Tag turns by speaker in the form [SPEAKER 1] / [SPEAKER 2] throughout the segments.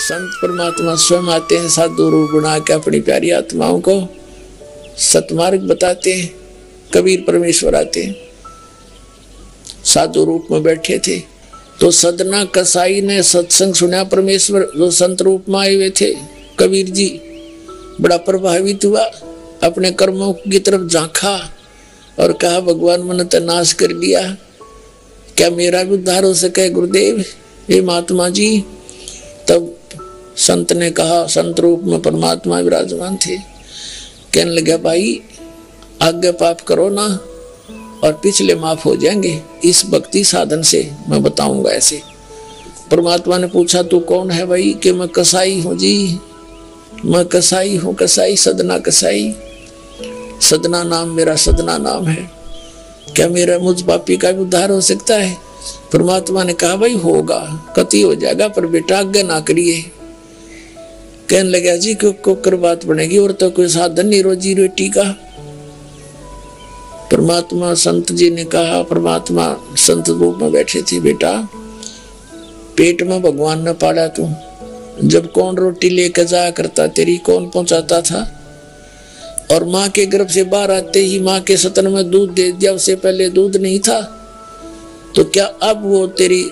[SPEAKER 1] संत परमात्मा स्वयं आते हैं साधु रूप बना के अपनी प्यारी आत्माओं को सतमार्ग बताते हैं। कबीर परमेश्वर आते हैं, साधु रूप में बैठे थे तो सदना कसाई ने सत्संग सुना। परमेश्वर जो संत रूप में आए हुए थे, कबीर जी बड़ा प्रभावित हुआ, अपने कर्मों की तरफ झांका और कहा भगवान मैंने तो नाश कर दिया, क्या मेरा भी उद्धार हो सके गुरुदेव, हे महात्मा जी। तब संत ने कहा, संत रूप में परमात्मा विराजमान थे, कहने लगा भाई आगे पाप करो ना और पिछले माफ हो जाएंगे, इस भक्ति साधन से मैं बताऊंगा ऐसे। परमात्मा ने पूछा तू कौन है भाई? कि मैं कसाई हूँ जी, मैं कसाई हूँ, कसाई सदना कसाई, सदना नाम मेरा सदना नाम है, क्या मेरा मुझ पापी का भी उद्धार हो सकता है? परमात्मा ने कहा भाई होगा, कति हो जाएगा, पर बेटा आज्ञा ना करिए। कहने लगा जी क्यों कर बात बनेगी, और तो कोई साधन नहीं रोजी रोटी का। परमात्मा संत जी ने कहा, परमात्मा संत रूप में बैठे थे, बेटा पेट में भगवान ने पाला तू, जब कौन रोटी लेकर जाया करता तेरी, कौन पहुंचाता था? और माँ के गर्भ से बाहर आते ही माँ के सतन में दूध दे दिया, उससे पहले दूध नहीं था, तो क्या अब वो तेरी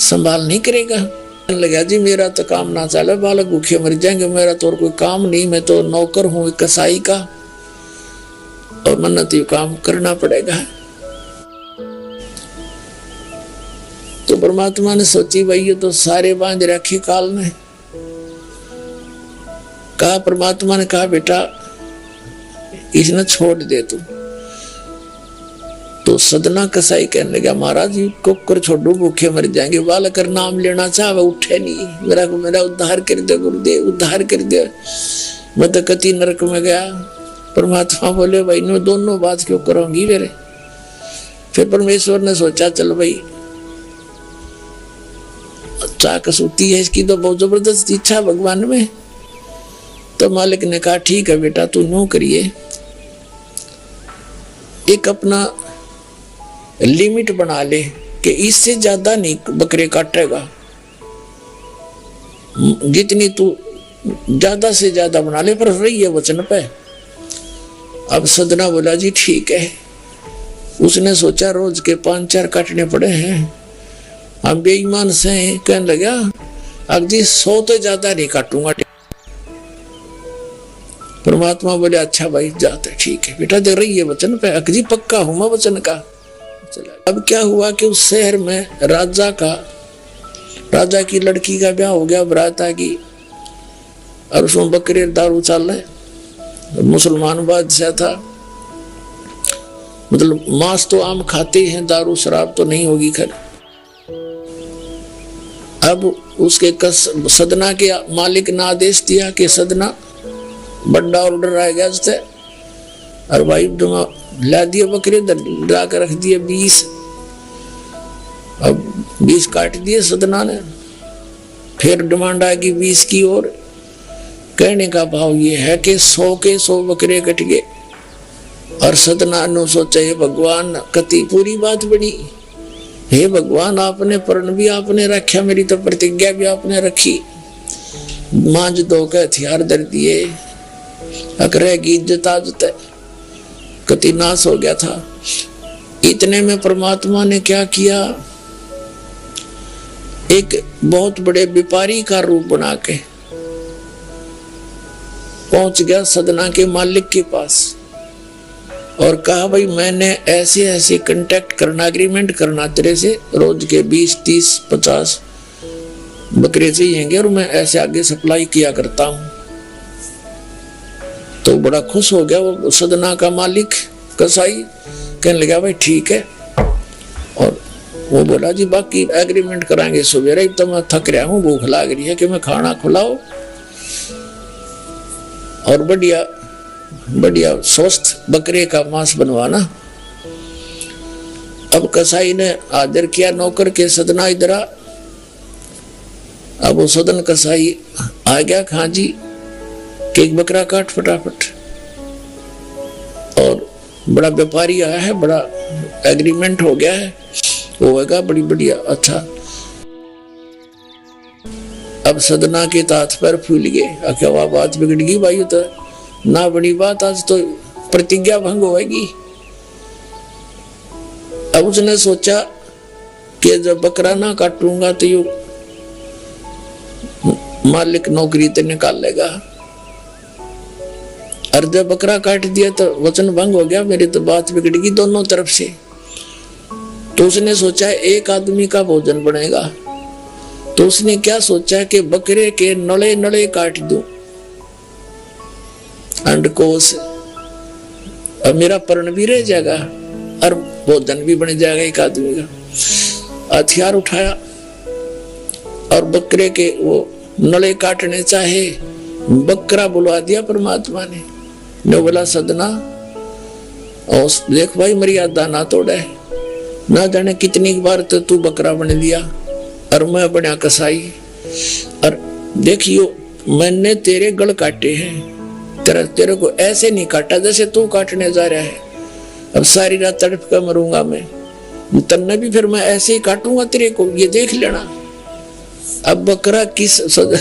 [SPEAKER 1] संभाल नहीं करेगा? लगा जी मेरा तो काम ना चले, बालक भूखे मर जाएंगे, मेरा तो और कोई काम नहीं, मैं तो नौकर हूँ कसाई का और मन्नत ये काम करना पड़ेगा। तो परमात्मा ने सोची भाई ये तो सारे बांध रखे काल ने। कहा, परमात्मा ने कहा बेटा इसने छोड़ दे तू। तो सदना कसाई कहने लगा महाराज जी को कर छोड़ो, भूखे मर जाएंगे, बालक नाम लेना चाहे उठे नहीं, मेरा उद्धार कर दे गुरुदेव, उद्धार कर दे, मैं तो कति नरक में गया। परमात्मा बोले भाई मैं दोनों बात क्यों करूंगी मेरे। फिर परमेश्वर ने सोचा चल भाई चाकस होती है इसकी तो बहुत जबरदस्त इच्छा भगवान में। तो मालिक ने कहा ठीक है बेटा तू नो करिए, एक अपना लिमिट बना ले कि इससे ज्यादा नहीं बकरे काटेगा, जितनी तू ज्यादा से ज्यादा बना ले, पर रही है वचन पे। अब सदना बोला जी ठीक है। उसने सोचा रोज के 5-4 काटने पड़े हैं, हम बेईमान से हैं। कहने लगा अगजी 100 तो ज्यादा नहीं काटूंगा। परमात्मा बोले अच्छा भाई जाते, ठीक है बेटा दे रही है वचन पे, अगजी पक्का हूं मैं वचन का। अब क्या हुआ कि उस शहर में राजा की लड़की का ब्याह हो गया, बारात आ गई और उसमें बकरे दारू चल रहे। मुसलमान बादशाह था, मतलब मांस तो आम खाते हैं, दारू शराब तो नहीं होगी खैर। अब उसके सदना के मालिक ने आदेश दिया कि सदना बड़ा ऑर्डर आ गया उससे, और भाई ला दिए बकरे डरा कर रख दिए 20। अब 20 काट दिए सदना ने, फिर डिमांड आ गई 20 की और। कहने का भाव ये है कि 100 के 100 बकरे कट गए। और सदना ने सोचा हे भगवान कति पूरी बात बनी, हे भगवान आपने प्रण भी आपने रखा, मेरी तो प्रतिज्ञा भी आपने रखी, मांझ दो के हथियार धर दिए, अकरेगी इज्जत आजत कति नाश हो गया था। इतने में परमात्मा ने क्या किया, एक बहुत बड़े व्यापारी का रूप बना के पहुंच गया सदना के मालिक के पास और कहा भाई मैंने ऐसे ऐसे कांटेक्ट करना, एग्रीमेंट करना तेरे से, रोज के 20, 30, 50 बकरे चाहिए और मैं ऐसे आगे सप्लाई किया करता हूं। तो बड़ा खुश हो गया वो सदना का मालिक कसाई, कहने लगा भाई ठीक है। और वो बोला जी बाकी एग्रीमेंट कराएंगे सवेरे, तो मैं थक रहा हूँ, भूख लग रही है कि मैं खाना खिलाओ और बढ़िया बढ़िया स्वस्थ बकरे का मांस बनवाना। अब कसाई ने आदर किया नौकर के, सदना इधर आ। अब वो सदन कसाई आ गया, खां जी कि एक बकरा काट फटाफट। और बड़ा व्यापारी आया है, बड़ा एग्रीमेंट हो गया है, होगा बड़ी बढ़िया। अच्छा अब सदना के हाथ पर फूल गए। क्या बात बिगड़ गई भाई, तो ना बड़ी बात, आज तो प्रतिज्ञा भंग होगी। अब उसने सोचा कि जब बकरा ना काटूंगा तो यू मालिक नौकरी तो निकाल लेगा, और जब बकरा काट दिया तो वचन भंग हो गया, मेरी तो बात बिगड़ गई दोनों तरफ से। तो उसने सोचा एक आदमी का भोजन बनेगा, तो उसने क्या सोचा कि बकरे के नले नले काट दूं अंडकोश, अब मेरा पर्ण भी रह जाएगा और भोजन भी बन जाएगा एक आदमी का। हथियार उठाया और बकरे के वो नले काटने चाहे, बकरा बुलवा दिया परमात्मा ने बोला सदना और देख भाई मर्यादा ना तोड़े, ना जाने कितनी बार तो तू बकरा बन दिया और मैं बना कसाई, और देखियो मैंने तेरे गल काटे हैं, तेरे को ऐसे नहीं काटा जैसे तू काटने जा रहा है, अब सारी रात तड़प कर मरूंगा मैं, तन्ने भी फिर मैं ऐसे ही काटूंगा तेरे को, ये देख लेना। अब बकरा किस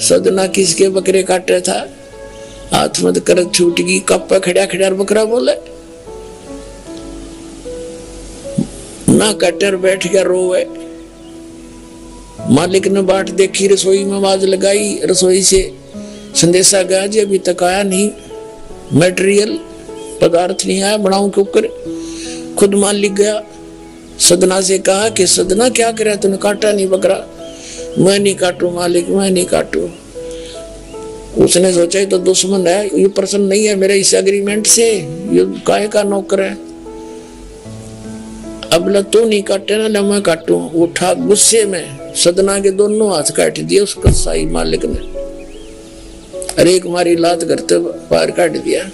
[SPEAKER 1] सदना किसके बकरे काट रहा था, हाथ मत कर छूट गई, कप खड़ा खड़ा बकरा बोले ना, कटर बैठ गया रोवे। मालिक ने बाट देखी, रसोई में आवाज लगाई, रसोई से संदेशा गया जी अभी तक आया नहीं, मटेरियल पदार्थ नहीं आया, बनाऊं क्यों कर। खुद मालिक गया, सदना से कहा कि सदना क्या करे, तूने काटा नहीं बकरा। मैं नहीं काटू मालिक, मैं नहीं काटू। उसने सोचा ये तो दुश्मन है, ये प्रसन्न नहीं है मेरे इस एग्रीमेंट से, ये काहे का नौकर है, अब ल तू नहीं काटे ना ल मैं काटू। उठा गुस्से में सदना के दोनों हाथ काट दिए उस कसाई मालिक ने, अरे एक मारी लात करते बाहर काट दिया।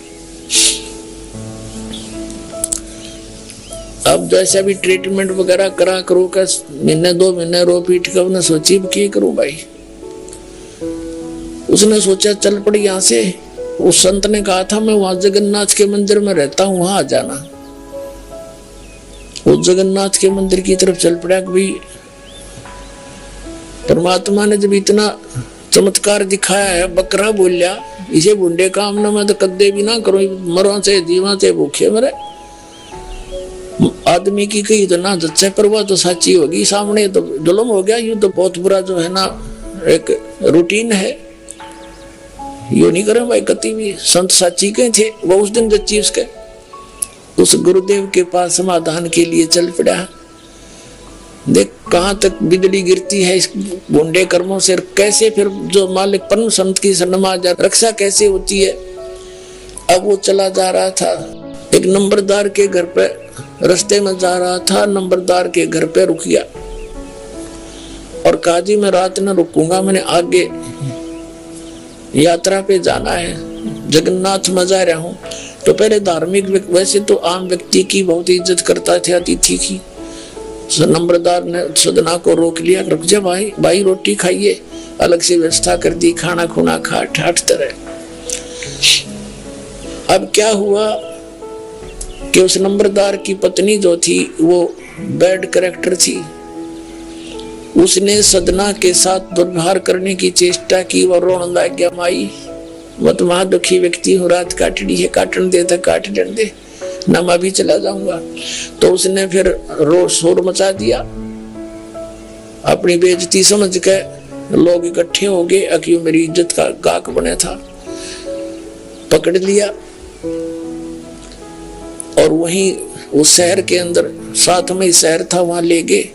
[SPEAKER 1] अब जैसा भी ट्रीटमेंट वगैरह करा करो का, महीने 2 महीने रो पीट कर उन्हें सोची क्या करूं भाई। उसने सोचा चल पड़ी यहाँ से, उस संत ने कहा था मैं वहां जगन्नाथ के मंदिर में रहता हूं, वहां आ जाना। उस जगन्नाथ के मंदिर की तरफ चल पड़ा कि भाई परमात्मा ने जब इतना चमत्कार दिखाया है, बकरा बोलिया इसे बुंडे काम ना मैं तो कदे भी ना करूं, मरो से जीवा से भूखे मरे। आदमी की कही तो ना जच्चे पर वह तो सच्ची होगी, सामने तो जुल्म हो गया, यूं तो बहुत बुरा जो है ना एक रूटीन है, यू नहीं करे भाई कति भी। संत साची के थे वो उस दिन जच्ची उसके, उस गुरुदेव के पास समाधान के लिए चल पड़ा। देख कहां तक बिजली गिरती है इस बुंडे कर्मों से, कैसे फिर जो मालिक परम संत की नमाज रक्षा कैसे होती है। अब वो चला जा रहा था, एक नंबरदार के घर पे रास्ते में जा रहा था, नंबरदार के घर पे रुक गया और कहा जी मैं रात न रुकूंगा, मैंने आगे यात्रा पे जाना है, जगन्नाथ में जा रहा हूं। तो पहले धार्मिक वैसे तो आम व्यक्ति की बहुत इज्जत करता थे अतिथि की। नंबरदार ने सदना को रोक लिया, रुक जा भाई, भाई रोटी खाइए, अलग से व्यवस्था कर दी, खाना खुना खा ठाठ तरह। अब क्या हुआ कि उस नंबरदार की पत्नी जो थी वो बैड कैरेक्टर थी, उसने सदना के साथ दुर्व्यवहार करने की चेष्टा की। वो रोने लग गया, माई मैं तो वहां दुखी व्यक्ति हूँ, रात काटनी है, काटन दे तो काट दे ना, मैं भी चला जाऊंगा। तो उसने फिर रो शोर मचा दिया, अपनी बेइज्जती समझ के लोग इकट्ठे हो गए, अक्यों मेरी इज्जत का गाक बने था, पकड़ लिया और वहीं उस शहर के अंदर, साथ में शहर था, वहां ले गए।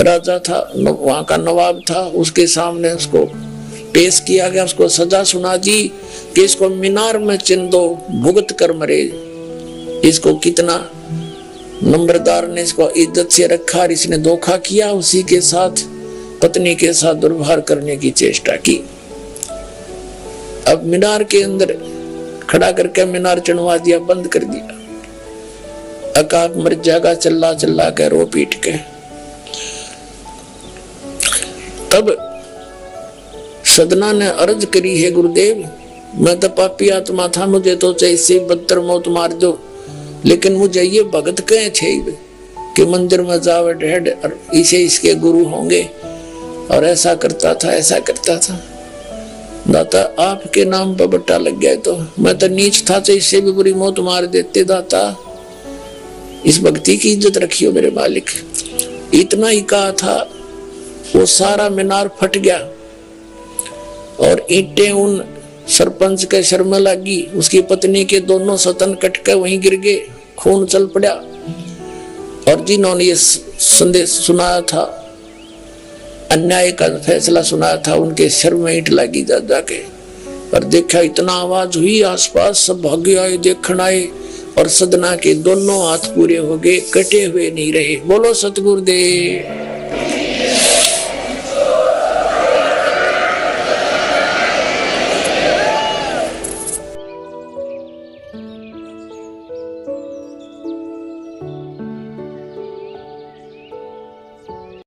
[SPEAKER 1] राजा था, वहां का नवाब था, उसके सामने उसको पेश किया गया, उसको सजा सुना दी कि इसको मीनार में चिन दो, भुगत कर मरे। इसको कितना नंबरदार ने इसको इज्जत से रखा और इसने धोखा किया, उसी के साथ पत्नी के साथ दुर्व्यवहार करने की चेष्टा की। अब मीनार के अंदर खड़ा करके मीनार चढ़वा दिया, बंद कर दिया। अकाक मर जाएगा चिल्ला चिल्ला के रो पीट के। तब सदना ने अर्ज करी है, गुरुदेव मैं तो पापी आत्मा था, मुझे तो इससे बदतर मौत मार दो, लेकिन मुझे ये भगत कहे थे कि मंदिर में जावे ढेड और इसे इसके गुरु होंगे और ऐसा करता था, ऐसा करता था। दाता आपके नाम पर बट्टा लग गया तो मैं तो नीच था, तो इससे भी बुरी मौत मार देते दाता। इस भक्ति की इज्जत रखियो मेरे मालिक। इतना ही कहा था, वो सारा मीनार फट गया और ईंटें उन सरपंच के सर में लगी। उसकी पत्नी के दोनों सतन कट कर वहीं गिर गए, खून चल पड़ा। और जिन्होंने ये संदेश सुनाया था, अन्याय का फैसला सुनाया था, उनके सिर में ईंट लगी जा जाके। और देखा इतना आवाज हुई, आसपास सब भागे आए, देखने आए, और सदना के दोनों हाथ पूरे हो गए, कटे हुए नहीं रहे। बोलो सतगुरुदेव।